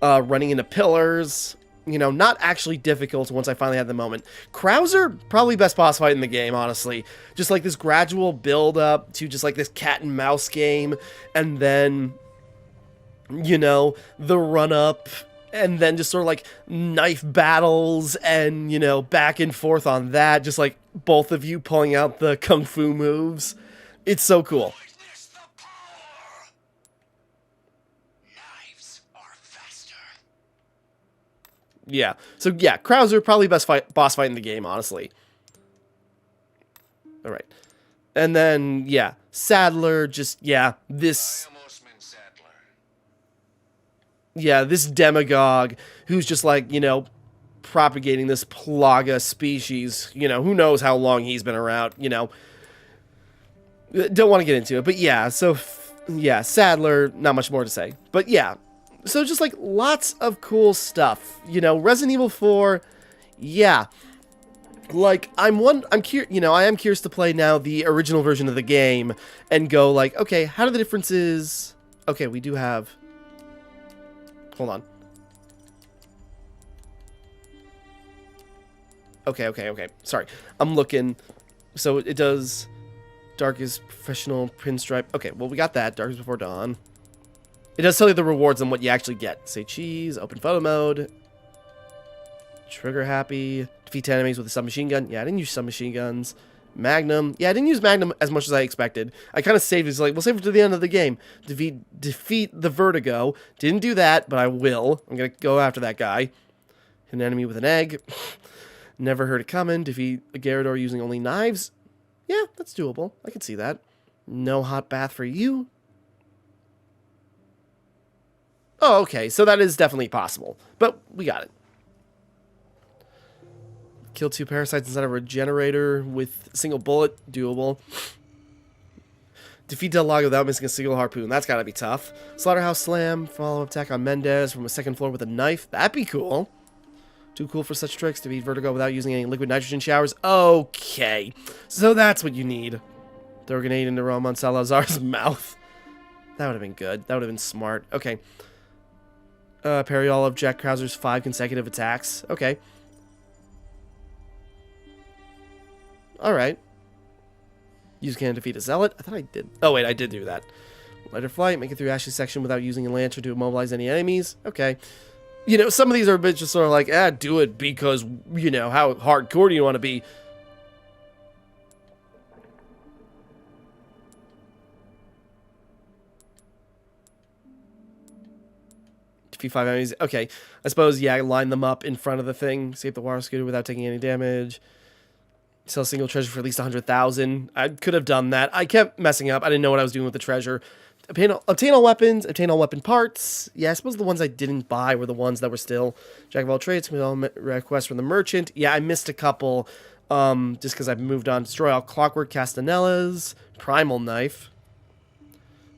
running into pillars. You know, not actually difficult once I finally had the moment. Krauser, probably best boss fight in the game, honestly. Just like this gradual build-up to just like this cat-and-mouse game, and then, you know, the run-up, and then just sort of like knife battles and, you know, back and forth on that. Just like both of you pulling out the kung fu moves. It's so cool. Yeah. So, yeah, Krauser, probably best boss fight in the game, honestly. All right. And then, yeah, Sadler, just, yeah, this... Yeah, this demagogue who's just like, you know, propagating this plaga species. You know, who knows how long he's been around, you know. Don't want to get into it, but yeah, so, yeah, Sadler, not much more to say. But yeah, so just like lots of cool stuff. You know, Resident Evil 4, yeah. Like, you know, I am curious to play now the original version of the game and go like, okay, how do the differences... Okay, we do have... Hold on. Okay. Sorry. I'm looking. So it does Darkest Professional Pinstripe. Okay, well, we got that. Darkest Before Dawn. It does tell you the rewards and what you actually get. Say cheese, open photo mode. Trigger happy. Defeat 10 enemies with a submachine gun. Yeah, I didn't use submachine guns. Magnum. Yeah, I didn't use Magnum as much as I expected. I kind of saved it. It's like, we'll save it to the end of the game. Defeat the Vertigo. Didn't do that, but I will. I'm going to go after that guy. Hit an enemy with an egg. Never heard it coming. Defeat a Gyarados using only knives. Yeah, that's doable. I can see that. No hot bath for you. Oh, okay. So that is definitely possible. But we got it. Kill 2 parasites inside a regenerator with a single bullet. Doable. Defeat Del Lago without missing a single harpoon. That's gotta be tough. Slaughterhouse Slam. Follow-up attack on Mendez from a second floor with a knife. That'd be cool. Too cool for such tricks. Defeat Vertigo without using any liquid nitrogen showers. Okay. So that's what you need. Throw a grenade into Ramon Salazar's mouth. That would have been good. That would have been smart. Okay. Parry all of Jack Krauser's 5 consecutive attacks. Okay. Alright. Use cannon to defeat a zealot. I thought I did. Oh, wait, I did do that. Lighter flight. Make it through Ashley's section without using a lantern to immobilize any enemies. Okay. You know, some of these are a bit just sort of like, do it because, you know, how hardcore do you want to be? Defeat 5 enemies. Okay. I suppose, yeah, line them up in front of the thing. Escape the water scooter without taking any damage. Sell a single treasure for at least 100,000. I could have done that. I kept messing up. I didn't know what I was doing with the treasure. Obtain all weapons. Obtain all weapon parts. Yeah, I suppose the ones I didn't buy were the ones that were still jack of all trades. Complete all requests from the merchant. Yeah, I missed a couple. Just because I've moved on. Destroy all clockwork castanellas. Primal knife.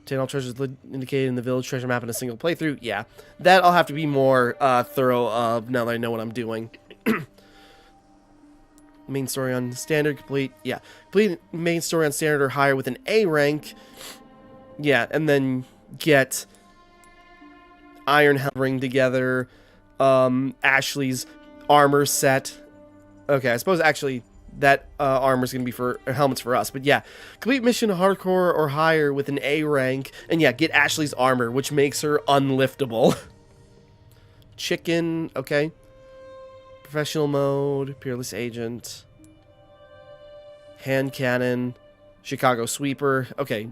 Obtain all treasures indicated in the village treasure map in a single playthrough. Yeah, that I'll have to be more thorough of now that I know what I'm doing. Main story on standard complete. Yeah, complete main story on standard or higher with an A rank. Yeah, and then get Iron Helm ring together. Ashley's armor set. Okay, I suppose actually that armor's gonna be for helmets for us. But yeah, complete mission hardcore or higher with an A rank, and yeah, get Ashley's armor, which makes her unliftable. Chicken. Okay. Professional mode, Peerless Agent, Hand Cannon, Chicago Sweeper. Okay.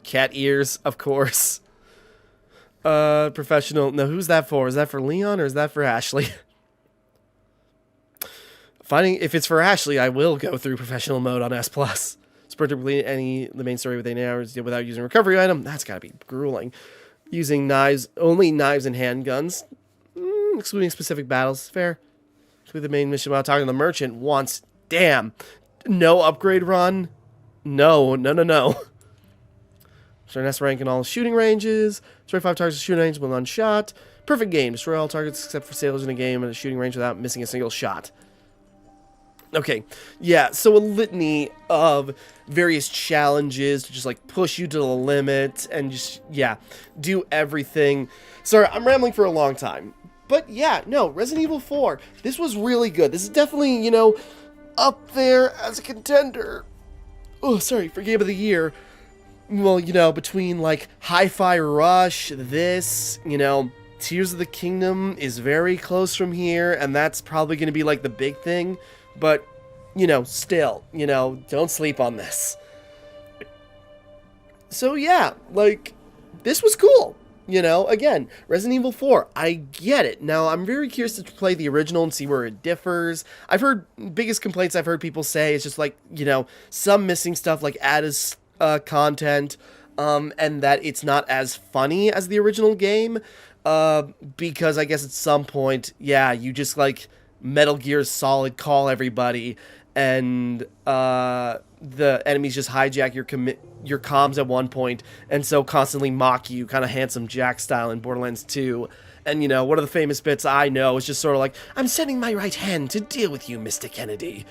Cat Ears, of course. Professional. No, who's that for? Is that for Leon or is that for Ashley? If it's for Ashley, I will go through professional mode on S+. Sprinter complete the main story within 8 hours without using a recovery item. That's gotta be grueling. Using knives, only knives and handguns. Excluding specific battles. Fair. Complete the main mission while talking to the merchant once. Damn. No upgrade run? No. Destroy an S rank in all shooting ranges. Destroy 5 targets in shooting range with unshot. Perfect game. Destroy all targets except for sailors in a game at a shooting range without missing a single shot. Okay, yeah, so a litany of various challenges to just, like, push you to the limit and just, yeah, do everything. Sorry, I'm rambling for a long time. But, yeah, no, Resident Evil 4, this was really good. This is definitely, you know, up there as a contender. Oh, sorry, for Game of the Year. Well, you know, between, like, Hi-Fi Rush, this, you know, Tears of the Kingdom is very close from here, and that's probably going to be, like, the big thing. But, you know, still, you know, don't sleep on this. So, yeah, like, this was cool. You know, again, Resident Evil 4, I get it. Now, I'm very curious to play the original and see where it differs. I've heard, biggest complaints I've heard people say is just, like, you know, some missing stuff, like added content, and that it's not as funny as the original game, because I guess at some point, yeah, you just, like, Metal Gear Solid call everybody, and the enemies just hijack your comms at one point, and so constantly mock you, kind of Handsome Jack style in Borderlands 2. And, you know, one of the famous bits I know is just sort of like, I'm sending my right hand to deal with you, Mr. Kennedy.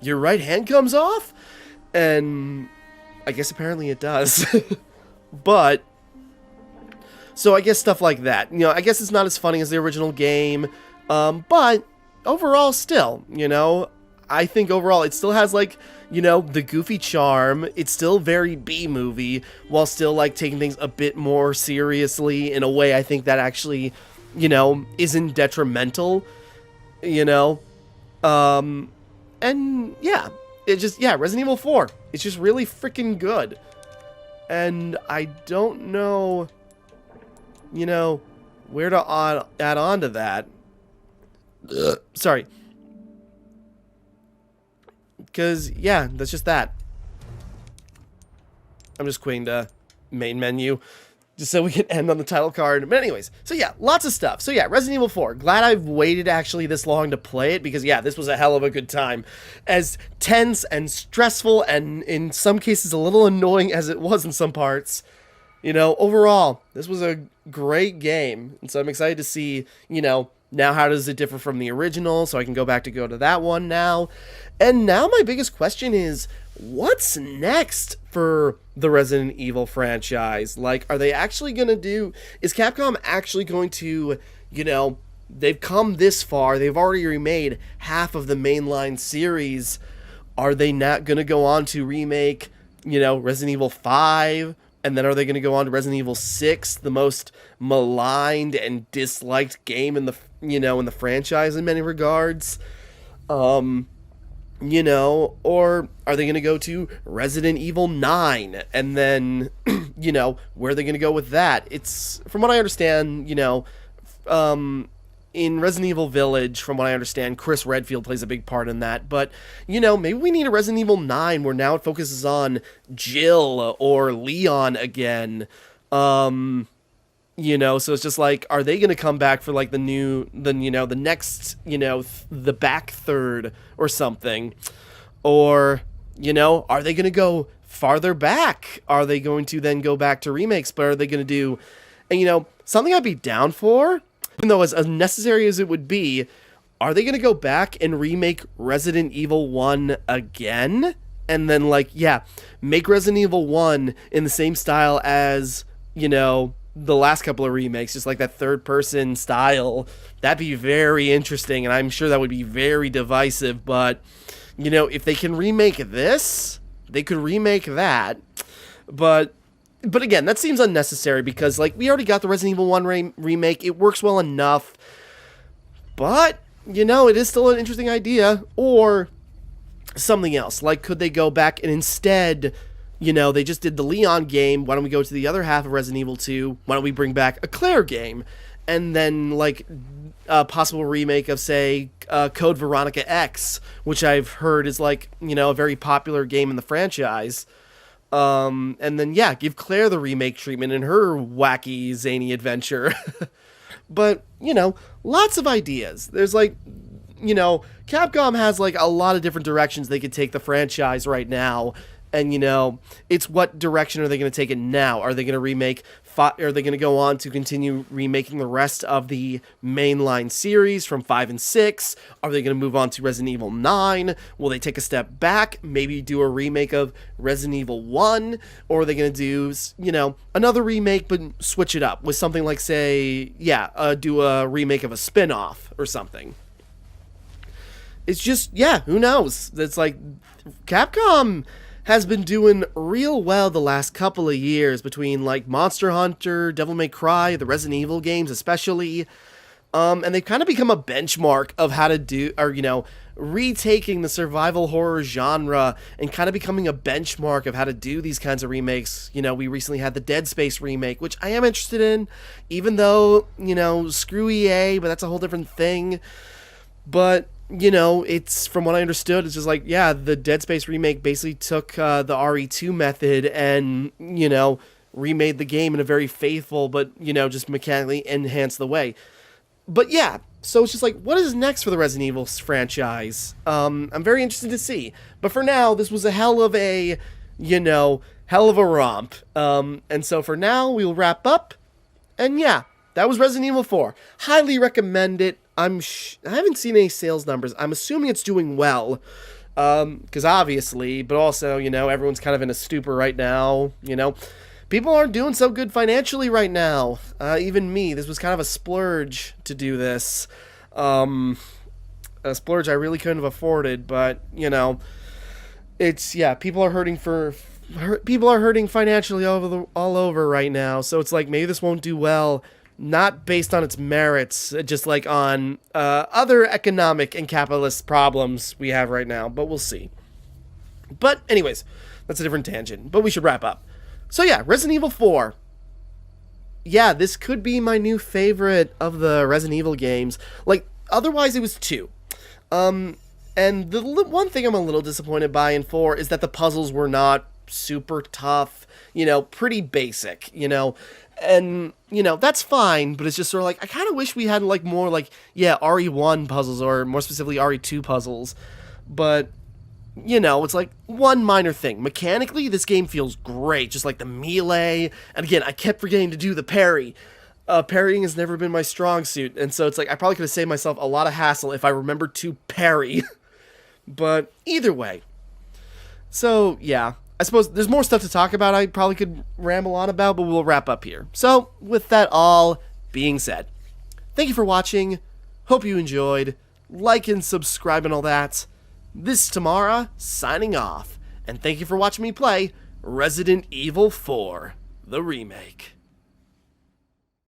Your right hand comes off? And I guess apparently it does. But, so I guess stuff like that. You know, I guess it's not as funny as the original game, but overall still, you know, I think overall it still has, like, you know, the goofy charm. It's still very B-movie, while still, like, taking things a bit more seriously in a way I think that actually, you know, isn't detrimental, you know? And, yeah, it just, yeah, Resident Evil 4, it's just really freaking good. And I don't know, you know, where to add on to that. Sorry. Because, yeah, that's just that. I'm just quitting the main menu just so we can end on the title card. But anyways, so yeah, lots of stuff. So yeah, Resident Evil 4. Glad I've waited actually this long to play it because, yeah, this was a hell of a good time. As tense and stressful and in some cases a little annoying as it was in some parts, you know, overall, this was a great game. And so I'm excited to see, you know, now how does it differ from the original, so I can go to that one now. And now my biggest question is, what's next for the Resident Evil franchise? Like, are they actually going to do... Is Capcom actually going to, you know, they've come this far, they've already remade half of the mainline series. Are they not going to go on to remake, you know, Resident Evil 5? And then are they going to go on to Resident Evil 6, the most maligned and disliked game in the, you know, in the franchise in many regards? You know, or are they going to go to Resident Evil 9? And then, you know, where are they going to go with that? It's, from what I understand, you know, in Resident Evil Village, from what I understand, Chris Redfield plays a big part in that. But, you know, maybe we need a Resident Evil 9 where now it focuses on Jill or Leon again. You know, so it's just like, are they going to come back for like the next, the back third or something? Or, you know, are they going to go farther back? Are they going to then go back to remakes? But are they going to do, and you know, something I'd be down for, even though as unnecessary as it would be, are they going to go back and remake Resident Evil 1 again? And then, like, yeah, make Resident Evil 1 in the same style as, you know, the last couple of remakes, just like that third-person style. That'd be very interesting, and I'm sure that would be very divisive, but, you know, if they can remake this, they could remake that. But again, that seems unnecessary because, like, we already got the Resident Evil 1 remake. It works well enough. But, you know, it is still an interesting idea. Or something else. Like, could they go back and instead, you know, they just did the Leon game. Why don't we go to the other half of Resident Evil 2? Why don't we bring back a Claire game? And then, like, a possible remake of, say, Code Veronica X, which I've heard is, like, you know, a very popular game in the franchise. And then, yeah, give Claire the remake treatment in her wacky, zany adventure. But, you know, lots of ideas. There's, like, you know, Capcom has, like, a lot of different directions they could take the franchise right now. And, you know, it's what direction are they going to take it now? Are they going to remake, are they going to go on to continue remaking the rest of the mainline series from 5 and 6? Are they going to move on to Resident Evil 9? Will they take a step back, maybe do a remake of Resident Evil 1? Or are they going to do, you know, another remake but switch it up with something like, say, yeah, do a remake of a spin-off or something? It's just, yeah, who knows? It's like, Capcom has been doing real well the last couple of years between, like, Monster Hunter, Devil May Cry, the Resident Evil games especially, and they've kind of become a benchmark of how to do, or, you know, retaking the survival horror genre and kind of becoming a benchmark of how to do these kinds of remakes. You know, we recently had the Dead Space remake, which I am interested in, even though, you know, screw EA, but that's a whole different thing. But, you know, it's, from what I understood, it's just like, yeah, the Dead Space remake basically took the RE2 method and, you know, remade the game in a very faithful but, you know, just mechanically enhanced the way. But yeah, so it's just like, what is next for the Resident Evil franchise? I'm very interested to see. But for now, this was a hell of a, you know, hell of a romp. And so for now, we'll wrap up. And yeah, that was Resident Evil 4. Highly recommend it. I haven't seen any sales numbers. I'm assuming it's doing well, because obviously, but also, you know, everyone's kind of in a stupor right now, you know. People aren't doing so good financially right now. Even me, this was kind of a splurge to do this. A splurge I really couldn't have afforded, but, you know, it's, yeah, people are hurting financially all over right now, so it's like, maybe this won't do well. Not based on its merits, just like on other economic and capitalist problems we have right now, but we'll see. But anyways, that's a different tangent, but we should wrap up. So yeah, Resident Evil 4. Yeah, this could be my new favorite of the Resident Evil games. Like, otherwise it was 2. And the one thing I'm a little disappointed by in 4 is that the puzzles were not super tough, you know, pretty basic, you know. And, you know, that's fine, but it's just sort of like, I kind of wish we had, like, more, like, yeah, RE1 puzzles, or more specifically RE2 puzzles. But, you know, it's like one minor thing. Mechanically, this game feels great, just like the melee. And again, I kept forgetting to do the parry. Parrying has never been my strong suit, and so it's like, I probably could have saved myself a lot of hassle if I remembered to parry. But either way. So, yeah. I suppose there's more stuff to talk about I probably could ramble on about, but we'll wrap up here. So, with that all being said, thank you for watching. Hope you enjoyed. Like and subscribe and all that. This is Timmara, signing off. And thank you for watching me play Resident Evil 4, the remake.